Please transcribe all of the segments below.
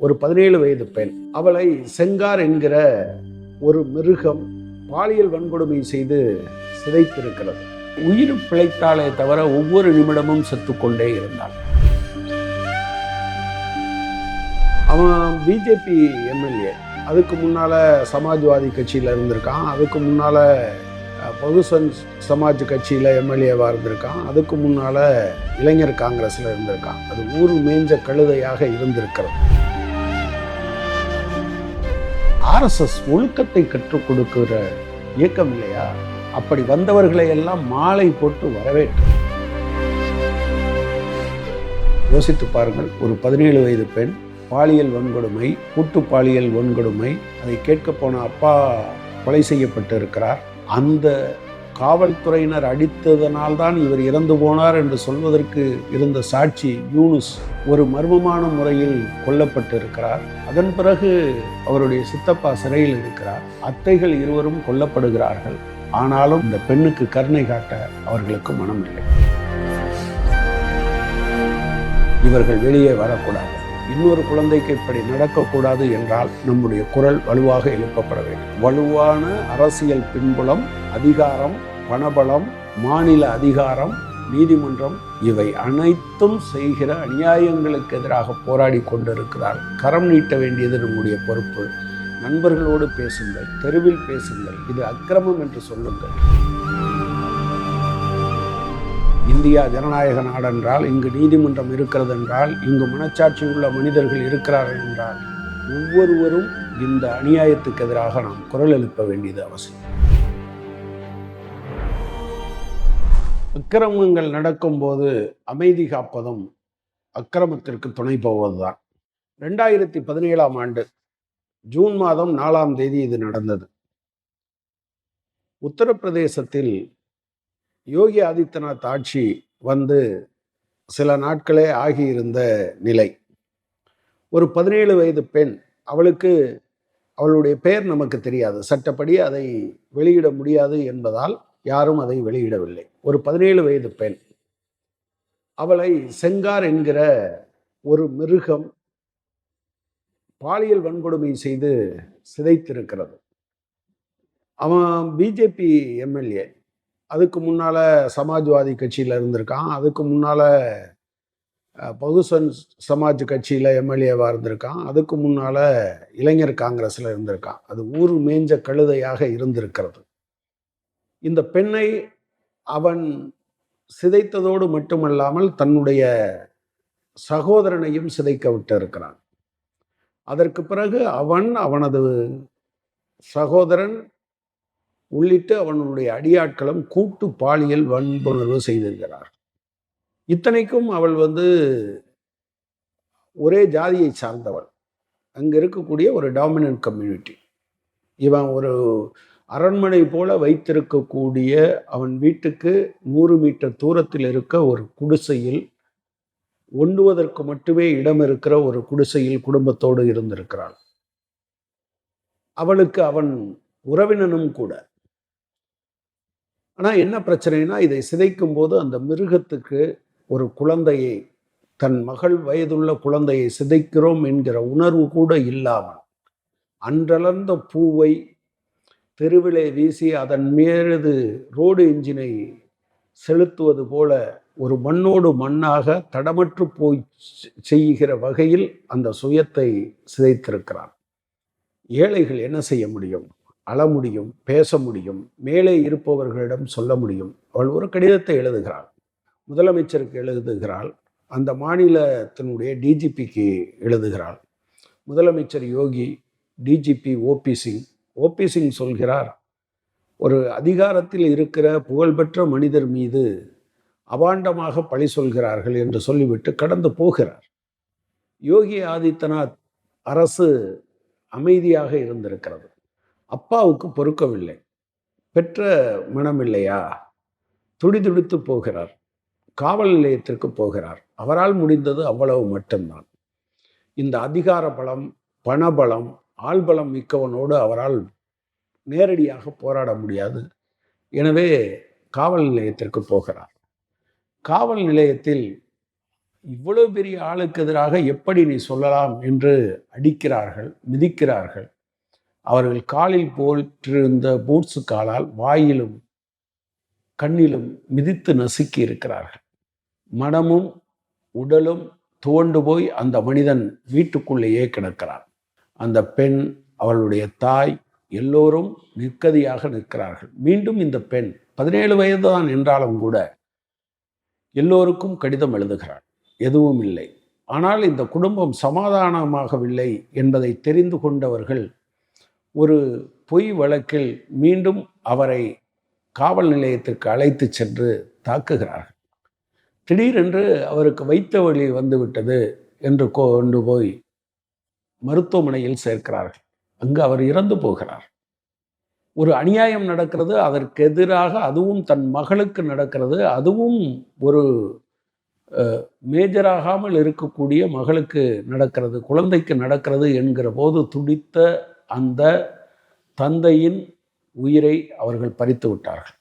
ஒரு 17 வயது பெண். அவளை செங்கார் என்கிற ஒரு மிருகம் பாலியல் வன்கொடுமை செய்து சிதைத்திருக்கிறது. உயிர் பிழைத்தாலே தவிர ஒவ்வொரு நிமிடமும் செத்துக்கொண்டே இருந்தாள். அவன் பிஜேபி எம்எல்ஏ, அதுக்கு முன்னால சமாஜ்வாதி கட்சியில இருந்திருக்கான், அதுக்கு முன்னால பகுசன் சமாஜ் கட்சியில எம்எல்ஏவா இருந்திருக்கான், அதுக்கு முன்னால இளைஞர் காங்கிரஸ்ல இருந்திருக்கான். அது ஊர் மேஞ்ச கழுதையாக இருந்திருக்கிறது. RSS ஒழுக்கத்தை கற்றுக் கொடுக்கிற இயக்கம் இல்லையா? அப்படி வந்தவர்களை எல்லாம் மாலை போட்டு வரவேற்று. யோசித்து பாருங்கள், ஒரு 17 வயது பெண் பாலியல் வன்கொடுமை, கூட்டு பாலியல் வன்கொடுமை, அதை கேட்க போன அப்பா கொலை செய்யப்பட்டு இருக்கிறார். அந்த காவல்துறையினர் அடித்ததனால்தான் இவர் இறந்து போனார் என்று சொல்வதற்கு இருந்த சாட்சி யூனுஸ் ஒரு மர்மமான முறையில் கொல்லப்பட்டு இருக்கிறார். அதன் பிறகு அவருடைய சித்தப்பா சிறையில் இருக்கிறார். அத்தைகள் இருவரும் கொல்லப்படுகிறார்கள். ஆனாலும் இந்த பெண்ணுக்கு கருணை காட்ட அவர்களுக்கு மனம் இல்லை. இவர்கள் வெளியே வரக்கூடாது, இன்னொரு குழந்தைக்கு இப்படி நடக்கக்கூடாது என்றால் நம்முடைய குரல் வலுவாக எழுப்பப்பட வேண்டும். வலுவான அரசியல் பின்புலம், அதிகாரம், பணபலம், மாநில அதிகாரம், நீதிமன்றம், இவை அனைத்தும் செய்கிற அநியாயங்களுக்கு எதிராக போராடி கொண்டிருக்கிறார். கரம் நீட்ட வேண்டியது நம்முடைய பொறுப்பு. நண்பர்களோடு பேசுங்கள், தெருவில் பேசுங்கள், இது அக்கிரமம் என்று சொல்லுங்கள். இந்தியா ஜனநாயக நாடென்றால், இங்கு நீதிமன்றம் இருக்கிறது என்றால், இங்கு மனச்சாட்சி உள்ள மனிதர்கள் இருக்கிறார்கள் என்றால், ஒவ்வொருவரும் இந்த அநியாயத்துக்கு எதிராக நாம் குரல் எழுப்ப வேண்டியது அவசியம். அக்கிரமங்கள் நடக்கும்போது அமைதி காப்பதும் அக்கிரமத்திற்கு துணை போவதுதான். 2017 ஆண்டு ஜூன் மாதம் 4ஆம் தேதி இது நடந்தது. உத்தரப்பிரதேசத்தில் யோகி ஆதித்யநாத் ஆட்சி வந்து சில நாட்களே ஆகியிருந்த நிலை. ஒரு 17 வயது பெண், அவளுடைய பெயர் நமக்கு தெரியாது, சட்டப்படி அதை வெளியிட முடியாது என்பதால் யாரும் அதை வெளியிடவில்லை. ஒரு 17 வயது பெண், அவளை செங்கார் என்கிற ஒரு மிருகம் பாலியல் வன்கொடுமை செய்து சிதைத்திருக்கிறது. அவன் பிஜேபி எம்எல்ஏ, அதுக்கு முன்னால சமாஜ்வாதி கட்சியில இருந்திருக்கான், அதுக்கு முன்னால பகுசன் சமாஜ் கட்சியில எம்எல்ஏவா இருந்திருக்கான், அதுக்கு முன்னால இளைஞர் காங்கிரஸ்ல இருந்திருக்கான். அது ஊர் மேஞ்ச கழுதையாக இருந்திருக்கிறது. இந்த பெண்ணை அவன் சிதைத்ததோடு மட்டுமல்லாமல் தன்னுடைய சகோதரனையும் சிதைக்க விட்டு இருக்கிறான். அதற்கு பிறகு அவனது சகோதரன் உள்ளிட்டு அவனுடைய அடியாட்களும் கூட்டு பாலியல் வன்புணர்வு செய்திருக்கிறார். இத்தனைக்கும் அவள் ஒரே ஜாதியை சார்ந்தவள், அங்க இருக்கக்கூடிய ஒரு டாமினன்ட் கம்யூனிட்டி. இவன் ஒரு அரண்மனை போல வைத்திருக்கக்கூடிய அவன் வீட்டுக்கு 100 மீட்டர் தூரத்தில் இருக்க ஒரு குடிசையில், ஒண்டுவதற்கு மட்டுமே இடம் இருக்கிற ஒரு குடிசையில் குடும்பத்தோடு இருந்திருக்கிறாள். அவளுக்கு அவன் உறவினனும் கூட. ஆனா என்ன பிரச்சனைனா, இதை சிதைக்கும் போது அந்த மிருகத்துக்கு ஒரு குழந்தையை, தன் மகள் வயதுள்ள குழந்தையை சிதைக்கிறோம் என்கிற உணர்வு கூட இல்லாமல், அன்றளர்ந்த பூவை தெருவிலே வீசி அதன் மீது ரோடு என்ஜினை செலுத்துவது போல ஒரு மண்ணோடு மண்ணாக தடமற்று போய் செய்கிற வகையில் அந்த சுயத்தை சிதைத்திருக்கிறான். ஏழைகள் என்ன செய்ய முடியும்? அழ முடியும், பேச முடியும், மேலே இருப்பவர்களிடம் சொல்ல முடியும். அவள் ஒரு கடிதத்தை எழுதுகிறாள், முதலமைச்சருக்கு எழுதுகிறாள், அந்த மாநிலத்தினுடைய டிஜிபிக்கு எழுதுகிறாள். முதலமைச்சர் யோகி, டிஜிபி ஓபி சிங் சொல்கிறார், ஒரு அதிகாரத்தில் இருக்கிற புகழ்பெற்ற மனிதர் மீது அபாண்டமாக பழி சொல்கிறார்கள் என்று சொல்லிவிட்டு கடந்து போகிறார். யோகி ஆதித்யநாத் அரசு அமைதியாக இருந்திருக்கிறது. அப்பாவுக்கு பொறுக்கவில்லை, பெற்ற மனமில்லையா, துடிதுடித்து போகிறார். காவல் நிலையத்திற்கு போகிறார். அவரால் முடிந்தது அவ்வளவு மட்டும்தான். இந்த அதிகார பலம், பணபலம், ஆள்பலம் மிக்கவனோடு அவரால் நேரடியாக போராட முடியாது. எனவே காவல் நிலையத்திற்கு போகிறார். காவல் நிலையத்தில் இவ்வளவு பெரிய ஆளுக்கு எதிராக எப்படி நீ சொல்லலாம் என்று அடிக்கிறார்கள், மிதிக்கிறார்கள். அவர்கள் காலில் போட்டிருந்த பூட்ஸு காலால் வாயிலும் கண்ணிலும் மிதித்து நசுக்கி இருக்கிறார்கள். மனமும் உடலும் துவண்டு போய் அந்த மனிதன் வீட்டுக்குள்ளேயே கிடக்கிறான். அந்த பெண், அவளுடைய தாய், எல்லோரும் நிற்கதியாக நிற்கிறார்கள். மீண்டும் இந்த பெண் 17 வயது தான் என்றாலும் கூட எல்லோருக்கும் கடிதம் எழுதுகிறாள். எதுவும் இல்லை. ஆனால் இந்த குடும்பம் சமாதானமாகவில்லை என்பதை தெரிந்து கொண்டவர்கள் ஒரு பொய் வழக்கில் மீண்டும் அவரை காவல் நிலையத்திற்கு அழைத்து சென்று தாக்குகிறார்கள். திடீரென்று அவருக்கு வைத்த வலி வந்துவிட்டது என்று கொண்டு போய் மருத்துவமனையில் சேர்க்கிறார்கள். அங்கு அவர் இறந்து போகிறார். ஒரு அநியாயம் நடக்கிறது, அதற்கு எதிராக அதுவும் தன் மகளுக்கு நடக்கிறது. அதுவும் ஒரு மேஜராகாமல் இருக்கக்கூடிய மகளுக்கு நடக்கிறது, குழந்தைக்கு நடக்கிறது என்கிற போது துடித்த அந்த தந்தையின் உயிரை அவர்கள் பறித்து விட்டார்கள்.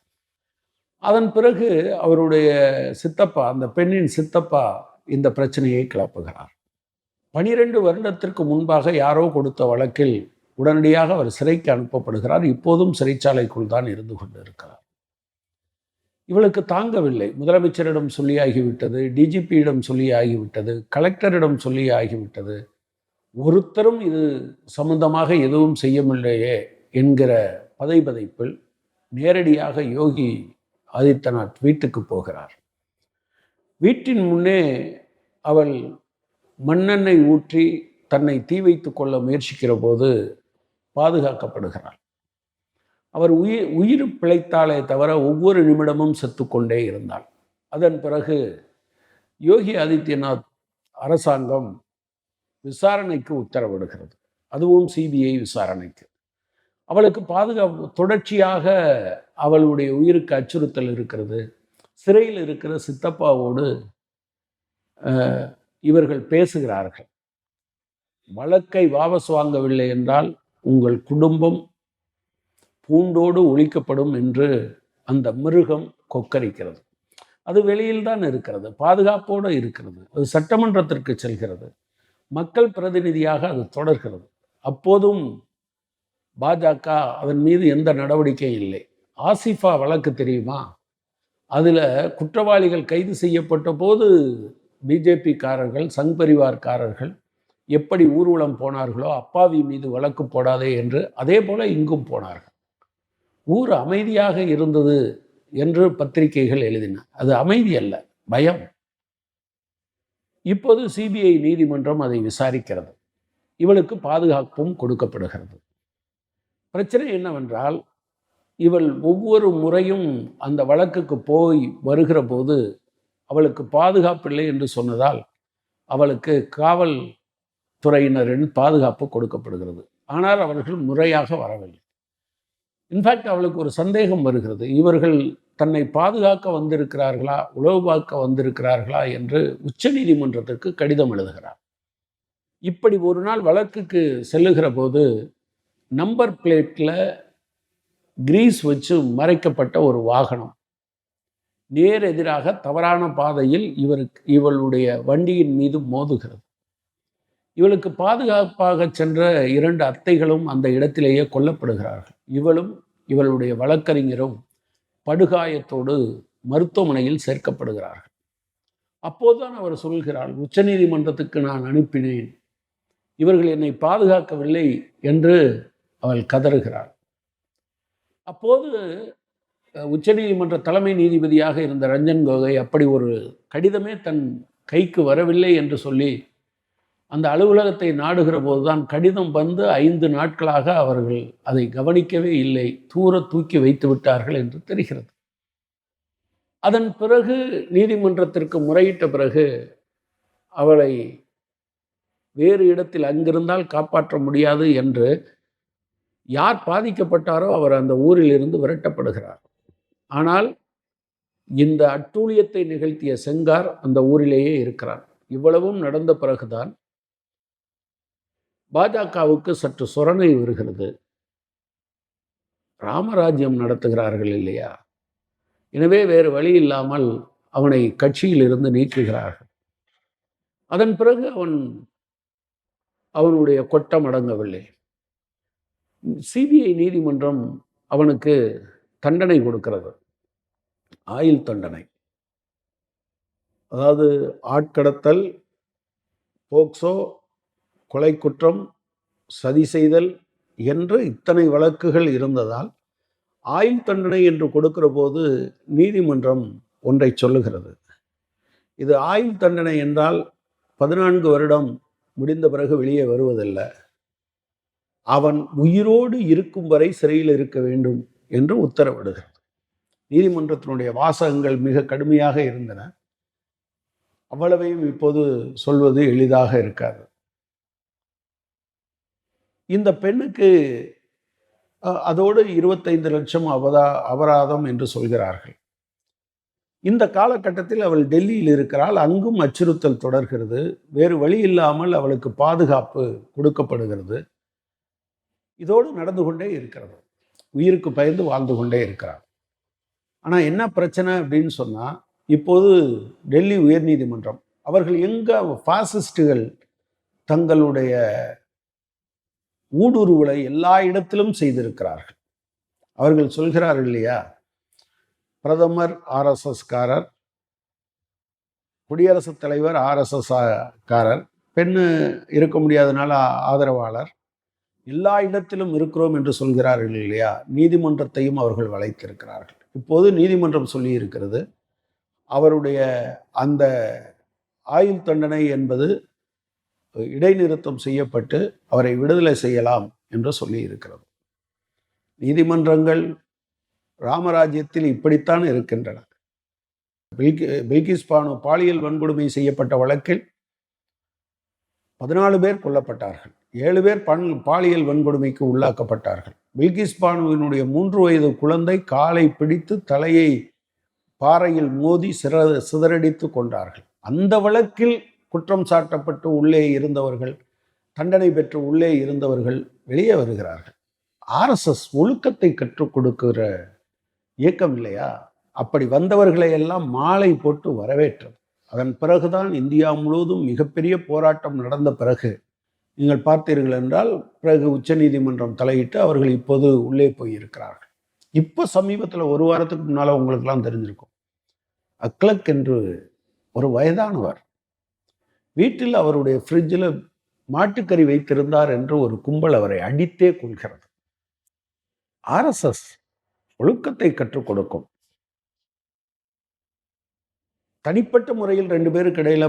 அதன் பிறகு அவருடைய சித்தப்பா, அந்த பெண்ணின் சித்தப்பா, இந்த பிரச்சனையை கிளப்புகிறார். 12 வருடத்திற்கு முன்பாக யாரோ கொடுத்த வழக்கில் உடனடியாக அவர் சிறைக்கு அனுப்பப்படுகிறார். இப்போதும் சிறைச்சாலைக்குள் தான் இருந்து கொண்டு இருக்கிறார். இவளுக்கு தாங்கவில்லை. முதலமைச்சரிடம் சொல்லியாகிவிட்டது, டிஜிபியிடம் சொல்லியாகிவிட்டது, கலெக்டரிடம் சொல்லியாகிவிட்டது. ஒருத்தரும் இது சம்பந்தமாக எதுவும் செய்யவில்லையே என்கிற பதைபதைப்பில் நேரடியாக யோகி ஆதித்யநாத் வீட்டுக்கு போகிறார். வீட்டின் முன்னே அவள் மண்ணெண்ணெய் ஊற்றி தன்னை தீ வைத்து கொள்ள முயற்சிக்கிற போது பாதுகாக்கப்படுகிறார். அவர் உயிர் பிழைத்தாலே தவிர ஒவ்வொரு நிமிடமும் செத்துக்கொண்டே இருந்தாள். அதன் பிறகு யோகி ஆதித்யநாத் அரசாங்கம் விசாரணைக்கு உத்தரவிடுகிறது. அதுவும் சிபிஐ விசாரணைக்கு. அவளுக்கு பாதுகாப்பு, தொடர்ச்சியாக அவளுடைய உயிருக்கு அச்சுறுத்தல் இருக்கிறது. சிறையில் இருக்கிற சித்தப்பாவோடு இவர்கள் பேசுகிறார்கள். வழக்கை வாபஸ் வாங்கவில்லை என்றால் உங்கள் குடும்பம் பூண்டோடு ஒழிக்கப்படும் என்று அந்த மிருகம் கொக்கரிக்கிறது. அது வெளியில் தான் இருக்கிறது, பாதுகாப்போடு இருக்கிறது. அது சட்டமன்றத்திற்கு செல்கிறது, மக்கள் பிரதிநிதியாக அது தொடர்கிறது. அப்போதும் பாஜக அதன் மீது எந்த நடவடிக்கையும் இல்லை. ஆசிஃபா வழக்கு தெரியுமா? அதில் குற்றவாளிகள் கைது செய்யப்பட்ட போது பிஜேபிக்காரர்கள், சங் பரிவார்காரர்கள் எப்படி ஊர்வலம் போனார்களோ, அப்பாவி மீது வழக்கு போடாதே என்று, அதே போல இங்கும் போனார்கள். ஊர் அமைதியாக இருந்தது என்று பத்திரிகைகள் எழுதின. அது அமைதி அல்ல, பயம். இப்போது சிபிஐ நீதிமன்றம் அதை விசாரிக்கிறது. இவளுக்கு பாதுகாப்பும் கொடுக்கப்படுகிறது. பிரச்சனை என்னவென்றால், இவள் ஒவ்வொரு முறையும் அந்த வழக்குக்கு போய் வருகிற போது அவளுக்கு பாதுகாப்பில்லை என்று சொன்னதால் அவளுக்கு காவல் துறையினரின் பாதுகாப்பு கொடுக்கப்படுகிறது. ஆனால் அவர்கள் முறையாக வரவில்லை. இன்ஃபேக்ட் அவளுக்கு ஒரு சந்தேகம் வருகிறது. இவர்கள் தன்னை பாதுகாக்க வந்திருக்கிறார்களா, உளவு பார்க்க வந்திருக்கிறார்களா என்று உச்ச நீதிமன்றத்திற்கு கடிதம் எழுதுகிறார். இப்படி ஒரு நாள் வழக்குக்கு செல்லுகிற போது நம்பர் பிளேட்டில் கிரீஸ் வச்சு மறைக்கப்பட்ட ஒரு வாகனம் நேர் எதிராக தவறான பாதையில் இவளுடைய வண்டியின் மீது மோதுகிறது. இவளுக்கு பாதுகாப்பாக சென்ற 2 அத்தைகளும் அந்த இடத்திலேயே கொல்லப்படுகிறார்கள். இவளும் இவளுடைய வழக்கறிஞரும் படுகாயத்தோடு மருத்துவமனையில் சேர்க்கப்படுகிறார்கள். அப்போதுதான் அவர் சொல்கிறாள், உச்சநீதிமன்றத்துக்கு நான் அனுப்பினேன், இவர்கள் என்னை பாதுகாக்கவில்லை என்று அவள் கதறுகிறாள். அப்போது உச்சநீதிமன்ற தலைமை நீதிபதியாக இருந்த ரஞ்சன் கோகோய் அப்படி ஒரு கடிதமே தன் கைக்கு வரவில்லை என்று சொல்லி அந்த அலுவலகத்தை நாடுகிற போதுதான் கடிதம் வந்து 5 நாட்களாக அவர்கள் அதை கவனிக்கவே இல்லை, தூர தூக்கி வைத்து விட்டார்கள் என்று தெரிகிறது. அதன் பிறகு நீதிமன்றத்திற்கு முறையிட்ட பிறகு அவளை வேறு இடத்தில் அங்கிருந்தால் காப்பாற்ற முடியாது என்று யார் பாதிக்கப்பட்டாரோ அவர் அந்த ஊரில் இருந்து விரட்டப்படுகிறார். ஆனால் இந்த அட்டூழியத்தை நிகழ்த்திய செங்கார் அந்த ஊரிலேயே இருக்கிறார். இவ்வளவும் நடந்த பிறகுதான் பாஜகவுக்கு சற்று சொரணை வருகிறது. ராமராஜ்யம் நடத்துகிறார்கள் இல்லையா, எனவே வேறு வழி இல்லாமல் அவனை கட்சியில் இருந்து நீக்குகிறார்கள். அதன் பிறகு அவனுடைய கொட்டம் அடங்கவில்லை. சிபிஐ நீதிமன்றம் அவனுக்கு தண்டனை கொடுக்கிறது, ஆயுள் தண்டனை. அதாவது ஆட்கடத்தல், போக்சோ, கொலை குற்றம், சதி செய்தல் என்று இத்தனை வழக்குகள் இருந்ததால் ஆயுள் தண்டனை என்று கொடுக்கிற போது நீதிமன்றம் ஒன்றை சொல்லுகிறது. இது ஆயுள் தண்டனை என்றால் 14 வருடம் முடிந்த பிறகு வெளியே வருவதில்லை, அவன் உயிரோடு இருக்கும் வரை சிறையில் இருக்க வேண்டும் என்று உத்தரவிடுகிறது. நீதிமன்றத்தினுடைய வாசகங்கள் மிக கடுமையாக இருந்தன. அவ்வளவையும் இப்போது சொல்வது எளிதாக இருக்காது. இந்த பெண்ணுக்கு அதோடு 25 லட்சம் அபராதம் என்று சொல்கிறார்கள். இந்த காலகட்டத்தில் அவள் டெல்லியில் இருக்கிறாள். அங்கும் அச்சுறுத்தல் தொடர்கிறது. வேறு வழி இல்லாமல் அவளுக்கு பாதுகாப்பு கொடுக்கப்படுகிறது. இதோடு நடந்து கொண்டே இருக்கிறது. உயிருக்கு பயந்து வாழ்ந்து கொண்டே இருக்கிறார். ஆனால் என்ன பிரச்சனை அப்படின்னு சொன்னால், இப்போது டெல்லி உயர்நீதிமன்றம் அவர்கள் எங்கே பாசிஸ்டுகள் தங்களுடைய ஊடுருவலை எல்லா இடத்திலும் செய்திருக்கிறார்கள். அவர்கள் சொல்கிறார்கள் இல்லையா, பிரதமர் ஆர்எஸ்எஸ்காரர், குடியரசுத் தலைவர் ஆர்எஸ்எஸ் காரர், பெண்ணு இருக்க முடியாதனால ஆதரவாளர், எல்லா இடத்திலும் இருக்கிறோம் என்று சொல்கிறார்கள் இல்லையா. நீதிமன்றத்தையும் அவர்கள் வளைத்திருக்கிறார்கள். இப்போது நீதிமன்றம் சொல்லி இருக்கிறது, அவருடைய அந்த ஆயுள் தண்டனை என்பது இடைநிறுத்தம் செய்யப்பட்டு அவரை விடுதலை செய்யலாம் என்று சொல்லி இருக்கிறது. நீதிமன்றங்கள் ராமராஜ்யத்தில் இப்படித்தான் இருக்கின்றன. பில்கிஸ் பானு பாலியல் வன்கொடுமை செய்யப்பட்ட வழக்கில் 14 பேர் கொல்லப்பட்டார்கள். 7 பேர் பாலியல் வன்கொடுமைக்கு உள்ளாக்கப்பட்டார்கள். பில்கிஸ் பானுவினுடைய 3 வயது குழந்தை காலை பிடித்து தலையை பாறையில் மோதி சிதறடித்து கொண்டார்கள். அந்த வழக்கில் குற்றம் சாட்டப்பட்டு உள்ளே இருந்தவர்கள், தண்டனை பெற்று உள்ளே இருந்தவர்கள் வெளியே வருகிறார்கள். ஆர்எஸ்எஸ் ஒழுக்கத்தை கற்றுக் கொடுக்கிற இயக்கம் இல்லையா. அப்படி வந்தவர்களை எல்லாம் மாலை போட்டு வரவேற்றது. அதன் பிறகுதான் இந்தியா முழுவதும் மிகப்பெரிய போராட்டம் நடந்த பிறகு நீங்கள் பார்த்தீர்கள் என்றால், பிறகு உச்சநீதிமன்றம் தலையிட்டு அவர்கள் இப்போது உள்ளே போயிருக்கிறார்கள். இப்போ சமீபத்தில் 1 வாரத்துக்கு முன்னால் உங்களுக்கெல்லாம் தெரிஞ்சிருக்கும், அக்லக் என்று ஒரு வயதானவர் வீட்டில் அவருடைய ஃப்ரிட்ஜில் மாட்டுக்கறி வைத்திருந்தார் என்று ஒரு கும்பல் அவரை அடித்தே கொள்கிறது. ஆர்எஸ்எஸ் ஒழுக்கத்தை கற்றுக் கொடுக்கும். தனிப்பட்ட முறையில் 2 பேருக்கு இடையில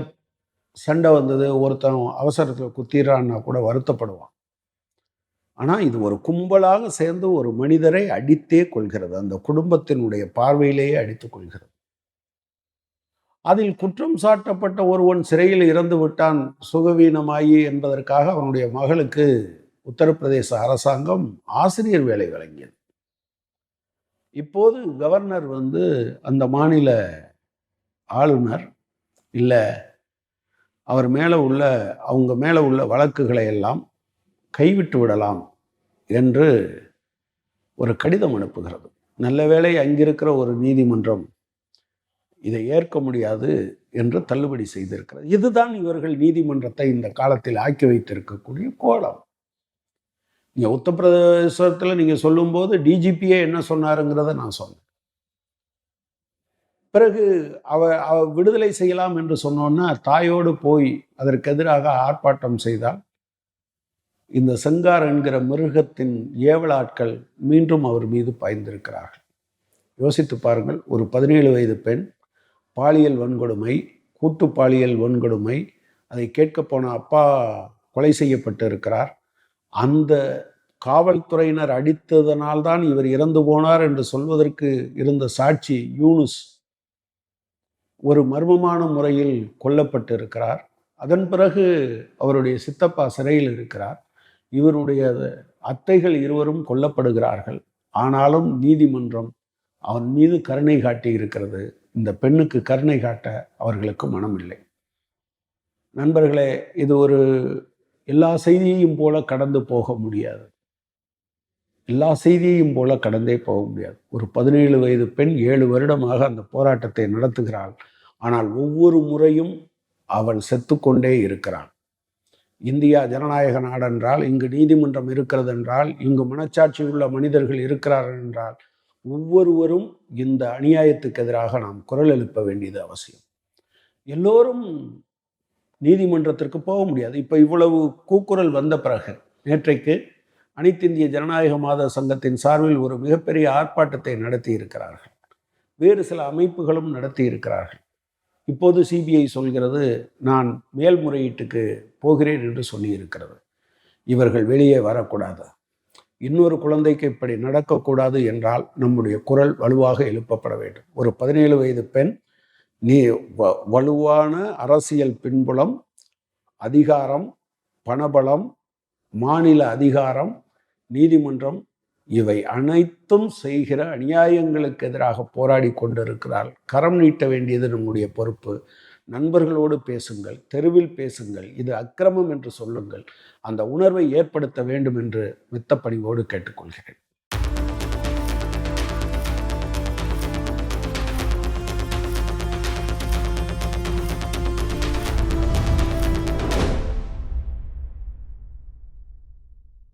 சண்டை வந்தது, ஒருத்தன் அவசரத்தில் குத்திடுறான்னா கூட வருத்தப்படுவான். ஆனால் இது ஒரு கும்பலாக சேர்ந்து ஒரு மனிதரை அடித்தே கொள்கிறது. அந்த குடும்பத்தினுடைய பார்வையிலேயே அடித்துக் கொள்கிறது. அதில் குற்றம் சாட்டப்பட்ட ஒருவன் சிறையில் இறந்து விட்டான் சுகவீனமாயி என்பதற்காக அவனுடைய மகளுக்கு உத்தரப்பிரதேச அரசாங்கம் ஆசிரியர் வேலை வழங்கியது. இப்போது கவர்னர் அந்த மாநில ஆளுநர் இல்லை, அவங்க மேலே உள்ள வழக்குகளை எல்லாம் கைவிட்டு விடலாம் என்று ஒரு கடிதம் அனுப்புகிறது. நல்ல வேளை அங்கிருக்கிற ஒரு நீதிமன்றம் இதை ஏற்க முடியாது என்று தள்ளுபடி செய்திருக்கிறது. இதுதான் இவர்கள் நீதிமன்றத்தை இந்த காலத்தில் ஆக்கி வைத்திருக்கக்கூடிய கோலம். நீங்கள் உத்தரப்பிரதேசத்தில் நீங்கள் சொல்லும்போது டிஜிபியே என்ன சொன்னாருங்கிறத நான் சொன்னேன். பிறகு அவ விடுதலை செய்யலாம் என்று சொன்னோன்னா தாயோடு போய் அதற்கு எதிராக ஆர்ப்பாட்டம் செய்தால் இந்த செங்கார் என்கிற மிருகத்தின் ஏவலாட்கள் மீண்டும் அவர் மீது பாய்ந்திருக்கிறார்கள். யோசித்து பாருங்கள், ஒரு 17 வயது பெண் பாலியல் வன்கொடுமை, கூட்டு பாலியல் வன்கொடுமை, அதை கேட்க போன அப்பா கொலை செய்யப்பட்டு இருக்கிறார். அந்த காவல்துறையினர் அடித்ததனால்தான் இவர் இறந்து போனார் என்று சொல்வதற்கு இருந்த சாட்சி யூனுஸ் ஒரு மர்மமான முறையில் கொல்லப்பட்டு இருக்கிறார். அதன் பிறகு அவருடைய சித்தப்பா சிறையில் இருக்கிறார். இவருடைய அத்தைகள் இருவரும் கொல்லப்படுகிறார்கள். ஆனாலும் நீதிமன்றம் அவன் மீது கருணை காட்டி இருக்கிறது. இந்த பெண்ணுக்கு கருணை காட்ட அவர்களுக்கு மனம் இல்லை. நண்பர்களே, இது ஒரு எல்லா செய்தியையும் போல கடந்து போக முடியாது. எல்லா செய்தியையும் போல கடந்தே போக முடியாது. ஒரு 17 வயது பெண் 7 வருடமாக அந்த போராட்டத்தை நடத்துகிறாள். ஆனால் ஒவ்வொரு முறையும் அவன் செத்துக்கொண்டே இருக்கிறான். இந்தியா ஜனநாயக நாடென்றால், இங்கு நீதிமன்றம் இருக்கிறது என்றால், இங்கு மனச்சாட்சி உள்ள மனிதர்கள் இருக்கிறார்கள் என்றால், ஒவ்வொருவரும் இந்த அநியாயத்துக்கு எதிராக நாம் குரல் எழுப்ப வேண்டியது அவசியம். எல்லோரும் நீதிமன்றத்திற்கு போக முடியாது. இப்போ இவ்வளவு கூக்குரல் வந்த பிறகு நேற்றைக்கு அனைத்திந்திய ஜனநாயக மாத சங்கத்தின் சார்பில் ஒரு மிகப்பெரிய ஆர்ப்பாட்டத்தை நடத்தி இருக்கிறார்கள். வேறு சில அமைப்புகளும் நடத்தி இருக்கிறார்கள். இப்போது சிபிஐ சொல்கிறது, நான் மேல்முறையீட்டுக்கு போகிறேன் என்று சொல்லியிருக்கிறது. இவர்கள் வெளியே வரக்கூடாது. இன்னொரு குழந்தைக்கு இப்படி நடக்கக்கூடாது என்றால் நம்முடைய குரல் வலுவாக எழுப்பப்பட வேண்டும். ஒரு 17 வயது பெண் வலுவான அரசியல் பின்புலம், அதிகாரம், பணபலம், மாநில அதிகாரம், நீதிமன்றம் இவை அனைத்தும் செய்கிற அநியாயங்களுக்கு எதிராக போராடி கொண்டிருக்கிறார். கரம் நீட்ட வேண்டியது நம்முடைய பொறுப்பு. நண்பர்களோடு பேசுங்கள், தெருவில் பேசுங்கள், இது அக்கிரமம் என்று சொல்லுங்கள். அந்த உணர்வை ஏற்படுத்த வேண்டும் என்று மெத்த பணிவோடு கேட்டுக்கொள்கிறேன்.